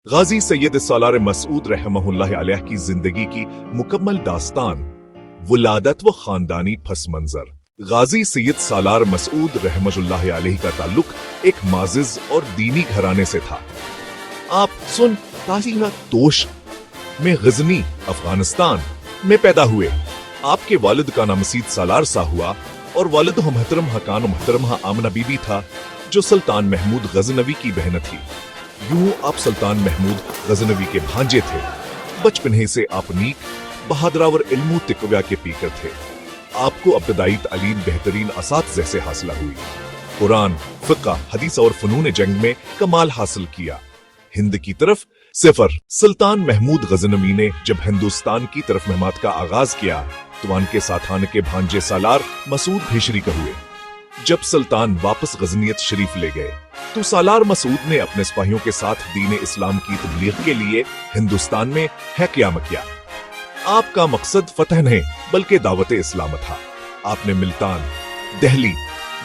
गाजी सैयद सालार मसूद रहमहुल्लाह अलैह की जिंदगी की मुकम्मल दास्तान, वलादत व खानदानी पस मंजर। गाजी सैयद सालार मसूद रहमतुल्लाह अलैह का ताल्लुक एक माजिज और दीनी घराने से था। आप सुन ताज़ीना तोश में गजनी अफगानिस्तान में पैदा हुए। आपके वालिद का नाम मसीद सालार सा हुआ और वालिद मोहतरम हकान मोहतरम आमना बीबी था, जो सुल्तान महमूद गजनवी की बहन थी। यूं आप सुल्तान महमूद गजनवी के भांजे थे। बचपन ही से आप नीक, बहादुरावर इल्मु तिकव्या के पीकर थे। आपको अब्तदाई तालीम बेहतरीन असातिज़ा से हासिल हुई। कुरान, फ़िक़्ह, हदीस और फ़नून जंग में कमाल हासिल किया। हिंद की तरफ सफर। सुल्तान महमूद गजनवी ने जब हिंदुस्तान की तरफ महमात का आगाज किया तो उनके साथ आने के भांजे सालार मसूद भी शरीक हुए। जब सुल्तान वापस गजनियत शरीफ ले गए तो सालार मसूद ने अपने सिपाहियों के साथ दीन इस्लाम की तबलीग के लिए हिंदुस्तान में है क़याम किया। आपका मकसद फतह नहीं बल्कि दावत इस्लाम था। आपने मुल्तान, दिल्ली,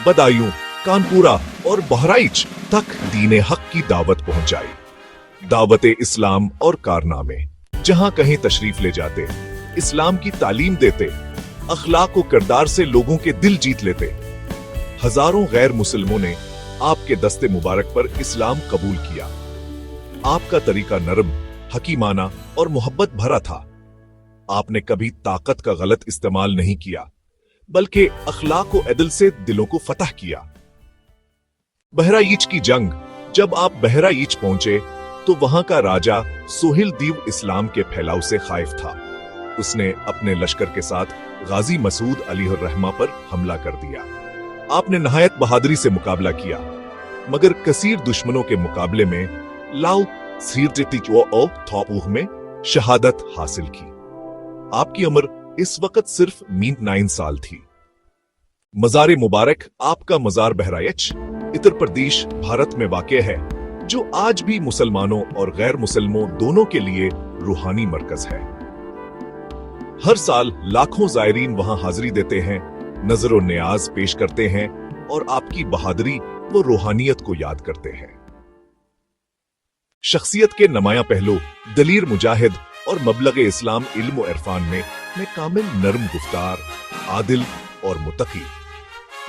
बदायूं, कानपुरा और बहराइच तक दीन हक की दावत पहुंचाई। दावत इस्लाम और कारनामे। जहां कहीं तशरीफ ले जाते, इस्लाम की तालीम देते, अखलाक और किरदार से लोगों के दिल जीत लेते। हजारों गैर मुसलमों ने आपके दस्ते मुबारक पर इस्लाम कबूल किया। आपका तरीका नरम, हकीमाना और मोहब्बत भरा था। आपने कभी ताकत का गलत इस्तेमाल नहीं किया, बल्कि अखलाक और अदल से दिलों को फतह किया। बहराइच की जंग। जब आप बहराइच पहुंचे तो वहां का राजा सोहिल दीव इस्लाम के फैलाव से खाइफ था। उसने अपने लश्कर के साथ गाजी मसूद अलैहिर्रहमा पर हमला कर दिया। आपने नहायत बहादुरी से मुकाबला किया, मगर कसीर दुश्मनों के मुकाबले में लाउ में शहादत हासिल की। आपकी उम्र इस वक्त सिर्फ 9 साल थी। मजार मुबारक। आपका मजार बहराइच उत्तर प्रदेश भारत में वाक़ है, जो आज भी मुसलमानों और गैर मुसलमों दोनों के लिए रूहानी मरकज है। हर साल लाखों जायरीन वहां हाजिरी देते हैं, नजर नियाज पेश करते हैं और आपकी बहादुरी व रूहानियत को याद करते हैं। शख्सियत के नमाया पहलू। दलीर मुजाहिद और मबलग इस्लाम इल्म व इरफान में कामिल नरम गुफ्तार, आदिल और मुतकी।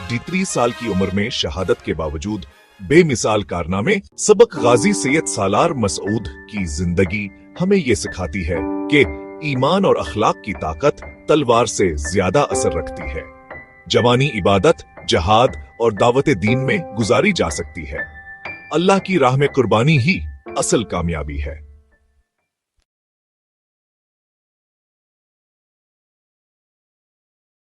33 साल की उम्र में शहादत के बावजूद बेमिसाल कारनामे। सबक। गाजी सैयद सालार मसूद की जिंदगी हमें ये सिखाती है कि ईमान और अखलाक की ताकत तलवार से ज्यादा असर रखती है। जवानी इबादत, जहाद और दावत दीन में गुजारी जा सकती है। अल्लाह की राह में कुर्बानी ही असल कामयाबी है।